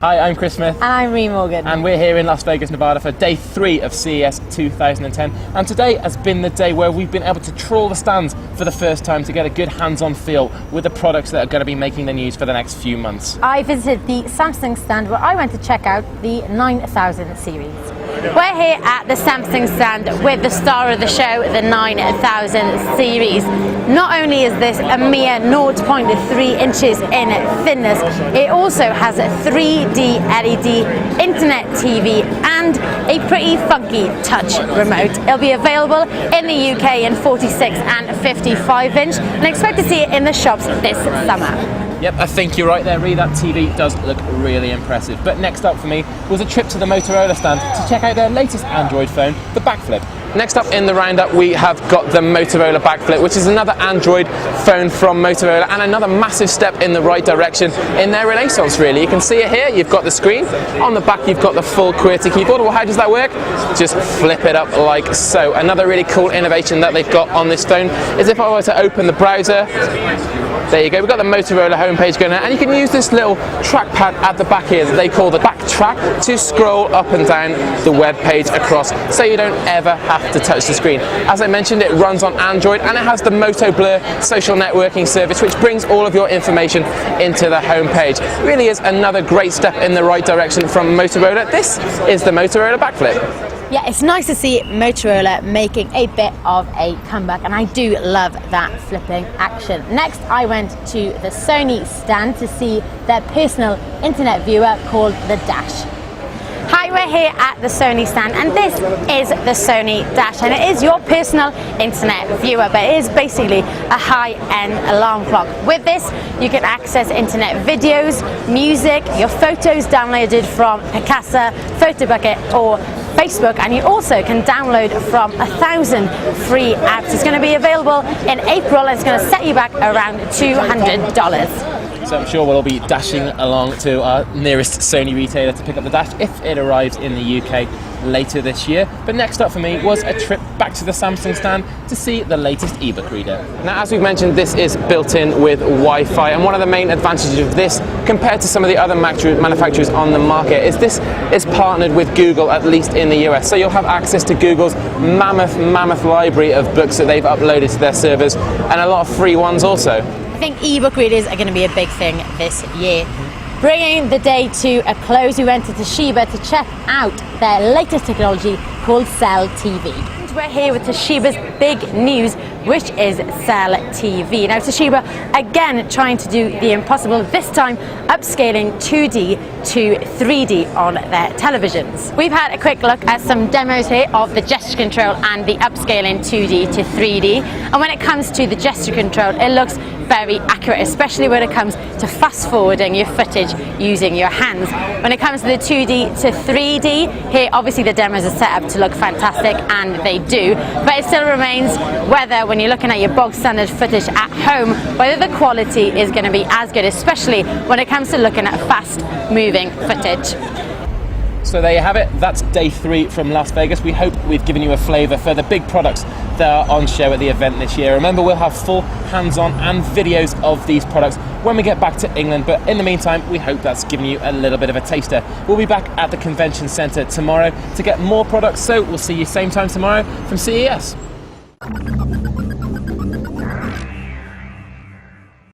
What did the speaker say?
Hi, I'm Chris Smith. And I'm Ree Morgan. And we're here in Las Vegas, Nevada for day 3 of CES 2010. And today has been the day where we've been able to trawl the stands for the first time to get a good hands-on feel with the products that are going to be making the news for the next few months. I visited the Samsung stand where I went to check out the 9000 series. We're here at the Samsung stand with the star of the show, the 9000 series. Not only is this a mere 0.3 inches in thickness, it also has a 3D LED internet TV and a pretty funky touch remote. It'll be available in the UK in 46 and 55 inch and expect to see it in the shops this summer. Yep, I think you're right there, Ree. That TV does look really impressive. But next up for me was a trip to the Motorola stand to check out their latest Android phone, the Backflip. Next up in the roundup, we have got the Motorola Backflip, which is another Android phone from Motorola and another massive step in the right direction in their renaissance, really. You can see it here. You've got the screen. On the back, you've got the full QWERTY keyboard. Well, how does that work? Just flip it up like so. Another really cool innovation that they've got on this phone is if I were to open the browser, there you go, we've got the Motorola homepage going on, and you can use this little trackpad at the back here that they call the backtrack to scroll up and down the web page across, so you don't ever have to touch the screen. As I mentioned, it runs on Android and it has the Moto Blur social networking service, which brings all of your information into the homepage. Really is another great step in the right direction from Motorola. This is the Motorola Backflip. Yeah, it's nice to see Motorola making a bit of a comeback, and I do love that flipping action. Next, I went to the Sony stand to see their personal internet viewer called the Dash. Hi, we're here at the Sony stand, and this is the Sony Dash, and it is your personal internet viewer, but it is basically a high-end alarm clock. With this, you can access internet videos, music, your photos downloaded from Picasa, PhotoBucket, or Facebook, and you also can download from 1,000 free apps. It's going to be available in April, and it's going to set you back around $200. So I'm sure we'll all be dashing along to our nearest Sony retailer to pick up the Dash if it arrives in the UK later this year. But next up for me was a trip back to the Samsung stand to see the latest ebook reader. Now, as we've mentioned, this is built in with Wi-Fi, and one of the main advantages of this compared to some of the other manufacturers on the market is this is partnered with Google, at least in the US. So you'll have access to Google's mammoth library of books that they've uploaded to their servers, and a lot of free ones also. I think ebook readers are going to be a big thing this year. Bringing the day to a close, we went to Toshiba to check out their latest technology called Cell TV. And we're here with Toshiba's big news, which is Cell TV. Now, Toshiba again trying to do the impossible, this time upscaling 2D to 3D on their televisions. We've had a quick look at some demos here of the gesture control and the upscaling 2D to 3D. And when it comes to the gesture control, it looks very accurate, especially when it comes to fast forwarding your footage using your hands. When it comes to the 2D to 3D, here obviously the demos are set up to look fantastic, and they do, but it still remains whether when you're looking at your bog standard footage at home, whether the quality is going to be as good, especially when it comes to looking at fast moving footage. So there you have it, that's day 3 from Las Vegas. We hope we've given you a flavour for the big products that are on show at the event this year. Remember, we'll have full hands-on and videos of these products when we get back to England, but in the meantime, we hope that's given you a little bit of a taster. We'll be back at the convention centre tomorrow to get more products, so we'll see you same time tomorrow from CES.